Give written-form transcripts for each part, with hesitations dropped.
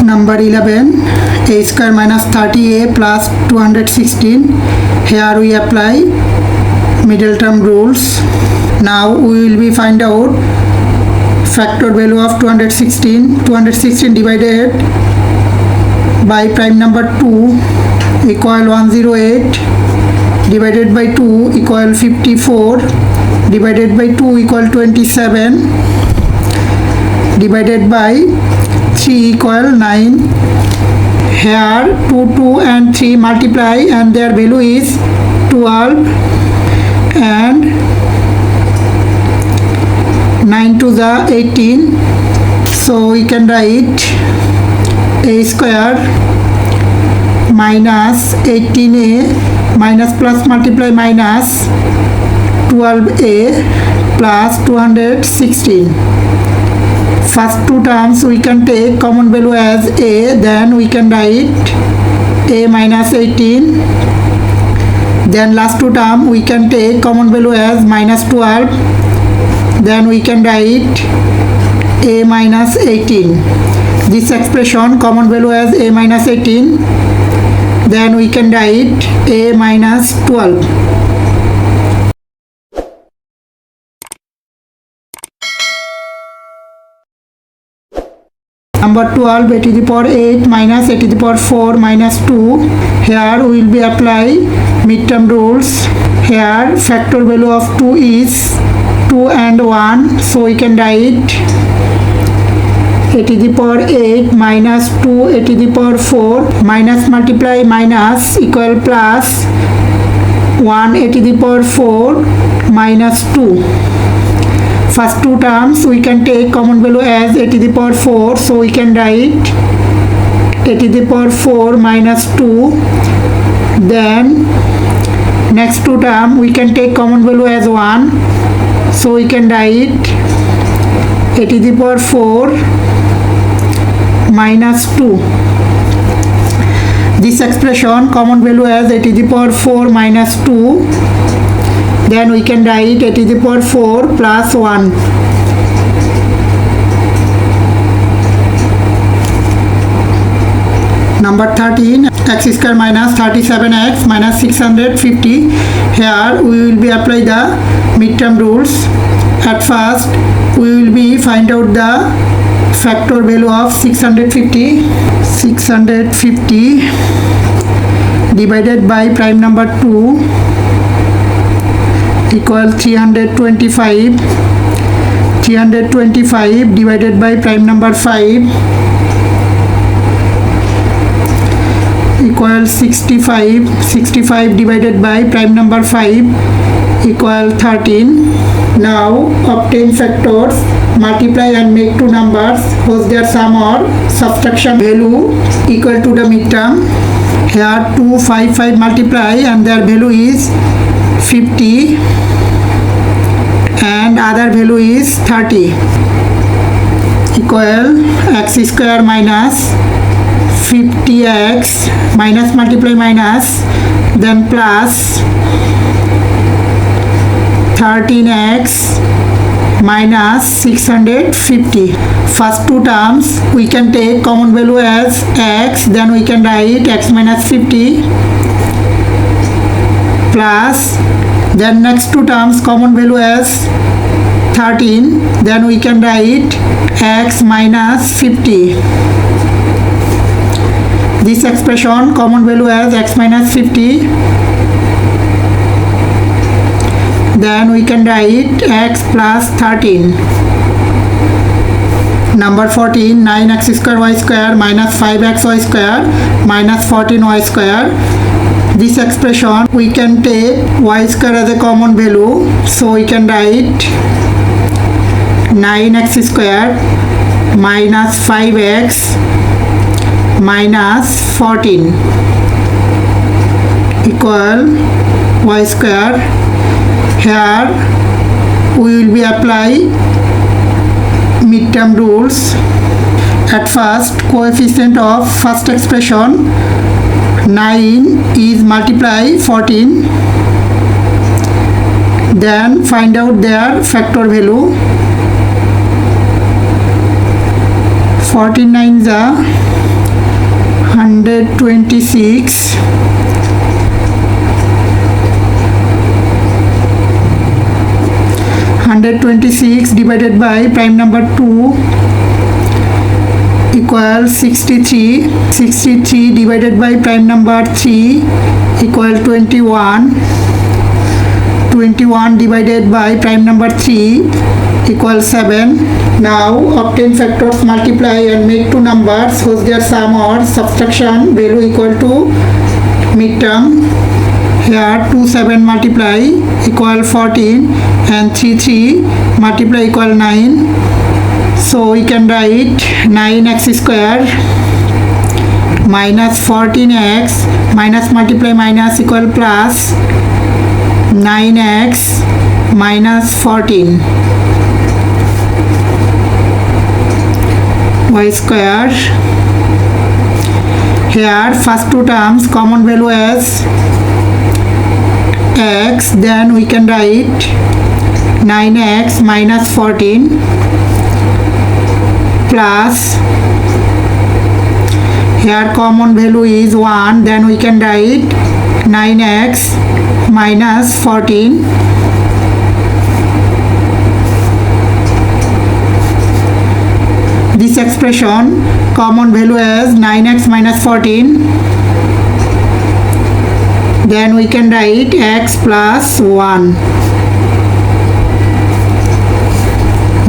Number 11, a square minus 30a plus 216. Here we apply middle term rules. Now we will be find out factor value of 216. 216 divided by prime number 2 equal 108, divided by 2 equal 54, divided by 2 equal 27, divided by 3 equal 9. Here 2, 2 and 3 multiply and their value is 12, and 9 to the 18. So we can write a square minus 18a minus plus multiply minus 12a plus 216. First two terms we can take common value as a, then we can write a minus 18. Then last two term we can take common value as minus 12. Then we can write a minus 18. This expression common value as a minus 18. Then we can write a minus 12. Number 12, a to the power 8 minus a to the power 4 minus 2. Here we will be apply midterm rules. Here factor value of 2 is 2 and 1. So we can write a to the power 8 minus 2 a to the power 4 minus multiply minus equal plus 1 a to the power 4 minus 2. First two terms we can take common value as a to the power 4. So we can write a to the power 4 minus 2. Then next two term we can take common value as 1. So we can write a to the power 4 minus 2. This expression common value as a to the power 4 minus 2. Then we can write a to the power 4 plus 1. Number 13, x square minus 37x minus 650. Here we will be apply the midterm rules. At first we will be find out the factor value of 650. 650 divided by prime number 2 equal 325. 325 divided by prime number 5 equal 65. 65 divided by prime number 5 equal 13. Now obtain factors, multiply and make two numbers whose their sum or subtraction value equal to the midterm. Here 2, 5, 5 multiply and their value is 50 and other value is 30 equal x square minus 50x minus multiply minus then plus 13x minus 650. First two terms we can take common value as x, then we can write x minus 50 plus, then next two terms common value as 13, then we can write x minus 50. This expression common value as x minus 50. Then we can write x plus 13. Number 14, 9x square y square minus 5xy square minus 14y square. This expression we can take y square as a common value. So we can write 9x square minus 5x minus 14 equal y square. Here we will be apply midterm rules. At first coefficient of first expression 9 is multiply 14, then find out their factor value. 14 9 is 126 divided by prime number 2 equals 63. 63 divided by prime number 3 equal 21. 21 divided by prime number 3 equals 7. Now obtain factors, multiply and make two numbers whose their sum or subtraction value equal to midterm. Here 2 7 multiply equal 14 and 3 3 multiply equal 9. So we can write 9x square minus 14x minus multiply minus equal plus 9x minus 14 y square. Here first two terms common value as x, then we can write 9x minus 14 plus, here common value is 1, then we can write 9x minus 14 this expression common value as 9x minus 14, then we can write x plus 1.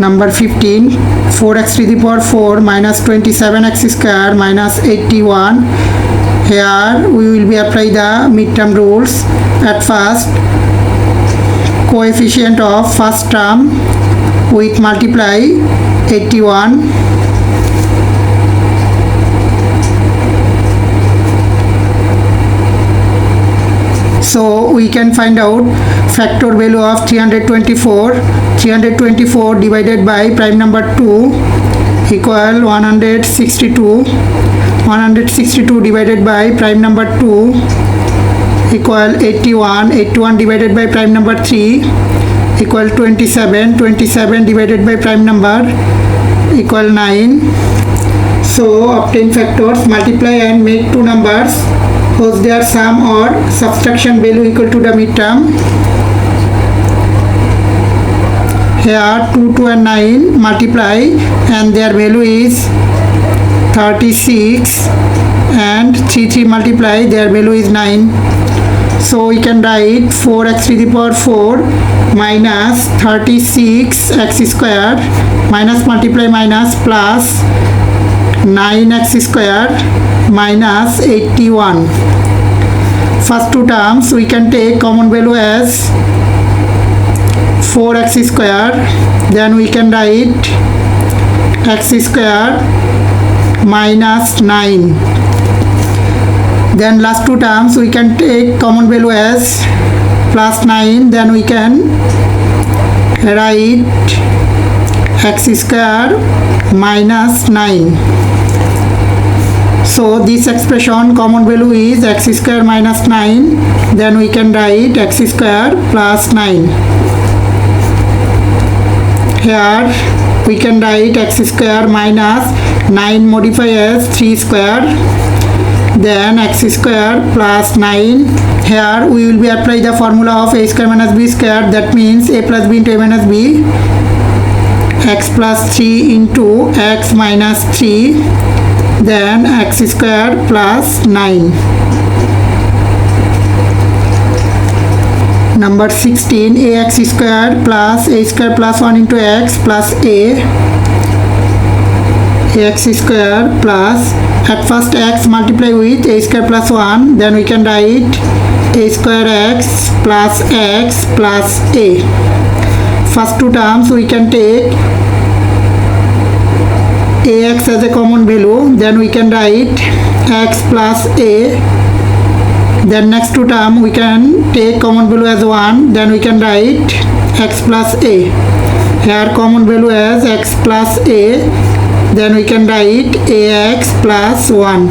Number 15, 4x to the power 4 minus 27x square minus 81. Here we will be apply the midterm rules. At first, coefficient of first term with multiply 81. So we can find out factor value of 324. 324 divided by prime number 2 equal 162. 162 divided by prime number 2 equal 81. 81 divided by prime number 3 equal 27. 27 divided by prime number equal 9. So obtain factors, multiply and make two numbers whose their sum or subtraction value equal to the midterm. Here 2, 2 and 9 multiply and their value is 36 and 3, 3 multiply, their value is 9. So we can write 4x to the power 4 minus 36x square minus multiply minus plus 9x square minus 81. First two terms we can take common value as 4x square, then we can write x square minus 9. Then last two terms we can take common value as plus 9, then we can write x square minus 9. So this expression common value is x square minus 9, then we can write x square plus 9. Here we can write x square minus 9 modify as 3 square, then x square plus 9. Here we will be apply the formula of a square minus b square, that means a plus b into a minus b, x plus 3 into x minus 3, then x square plus 9. Number 16, ax square plus a square plus 1 into x plus a, ax square plus, at first x multiply with a square plus 1, then we can write a square x plus a. First two terms we can take ax as a common value, then we can write x plus a. Then next two term we can take common value as 1, then we can write x plus a. Here common value as x plus a, then we can write ax plus 1.